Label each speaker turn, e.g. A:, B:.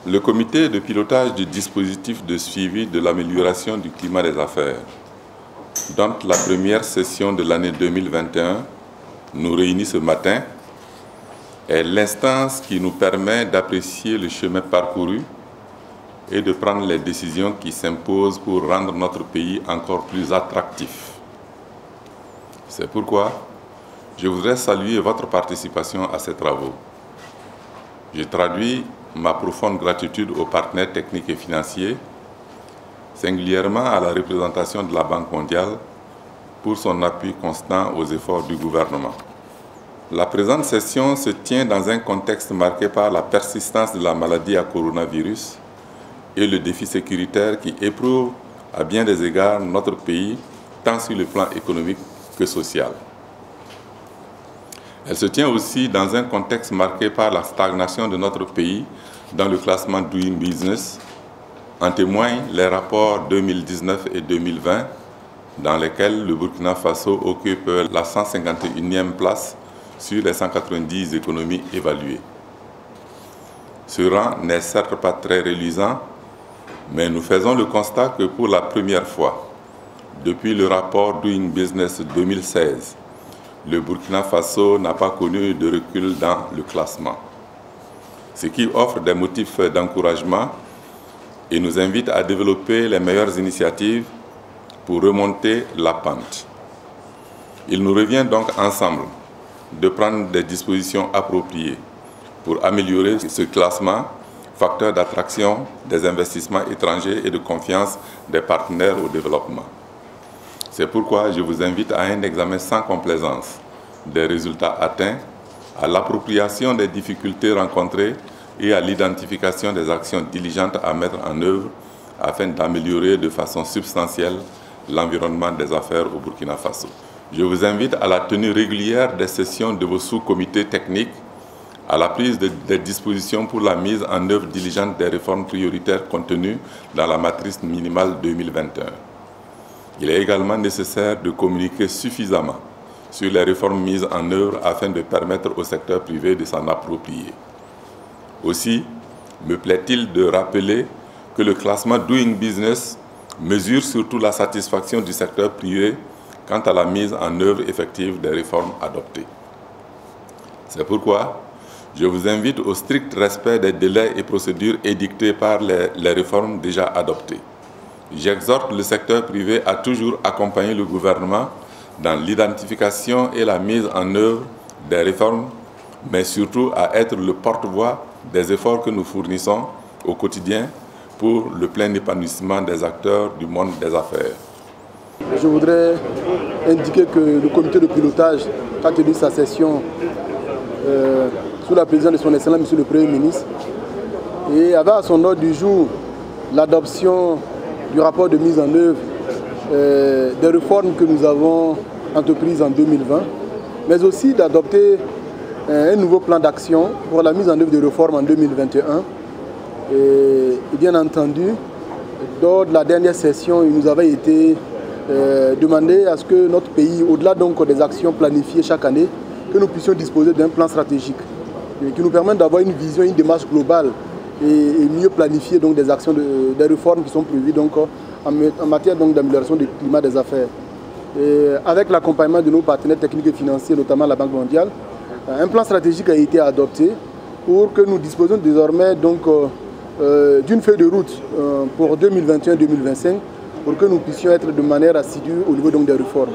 A: Le comité de pilotage du dispositif de suivi de l'amélioration du climat des affaires, dont la première session de l'année 2021 nous réunit ce matin, est l'instance qui nous permet d'apprécier le chemin parcouru et de prendre les décisions qui s'imposent pour rendre notre pays encore plus attractif. C'est pourquoi je voudrais saluer votre participation à ces travaux. Je traduis ma profonde gratitude aux partenaires techniques et financiers, singulièrement à la représentation de la Banque mondiale pour son appui constant aux efforts du gouvernement. La présente session se tient dans un contexte marqué par la persistance de la maladie à coronavirus et le défi sécuritaire qui éprouve à bien des égards notre pays, tant sur le plan économique que social. Elle se tient aussi dans un contexte marqué par la stagnation de notre pays dans le classement Doing Business. En témoignent les rapports 2019 et 2020 dans lesquels le Burkina Faso occupe la 151e place sur les 190 économies évaluées. Ce rang n'est certes pas très reluisant, mais nous faisons le constat que pour la première fois, depuis le rapport Doing Business 2016, le Burkina Faso n'a pas connu de recul dans le classement, ce qui offre des motifs d'encouragement et nous invite à développer les meilleures initiatives pour remonter la pente. Il nous revient donc ensemble de prendre des dispositions appropriées pour améliorer ce classement, facteur d'attraction des investissements étrangers et de confiance des partenaires au développement. C'est pourquoi je vous invite à un examen sans complaisance des résultats atteints, à l'appropriation des difficultés rencontrées et à l'identification des actions diligentes à mettre en œuvre afin d'améliorer de façon substantielle l'environnement des affaires au Burkina Faso. Je vous invite à la tenue régulière des sessions de vos sous-comités techniques, à la prise des dispositions pour la mise en œuvre diligente des réformes prioritaires contenues dans la matrice minimale 2021. Il est également nécessaire de communiquer suffisamment sur les réformes mises en œuvre afin de permettre au secteur privé de s'en approprier. Aussi, me plaît-il de rappeler que le classement Doing Business mesure surtout la satisfaction du secteur privé quant à la mise en œuvre effective des réformes adoptées. C'est pourquoi je vous invite au strict respect des délais et procédures édictés par les réformes déjà adoptées. J'exhorte le secteur privé à toujours accompagner le gouvernement dans l'identification et la mise en œuvre des réformes, mais surtout à être le porte-voix des efforts que nous fournissons au quotidien pour le plein épanouissement des acteurs du monde des affaires.
B: Je voudrais indiquer que le comité de pilotage a tenu sa session sous la présidence de son Excellence, Monsieur le Premier ministre, et avait à son ordre du jour l'adoption du rapport de mise en œuvre des réformes que nous avons entreprises en 2020, mais aussi d'adopter un nouveau plan d'action pour la mise en œuvre des réformes en 2021. Et bien entendu, lors de la dernière session, il nous avait été demandé à ce que notre pays, au-delà donc des actions planifiées chaque année, que nous puissions disposer d'un plan stratégique qui nous permette d'avoir une vision, une démarche globale et mieux planifier donc des actions, des réformes qui sont prévues donc en matière d'amélioration du climat des affaires. Et avec l'accompagnement de nos partenaires techniques et financiers, notamment la Banque mondiale, un plan stratégique a été adopté pour que nous disposions désormais donc d'une feuille de route pour 2021-2025 pour que nous puissions être de manière assidue au niveau donc des réformes.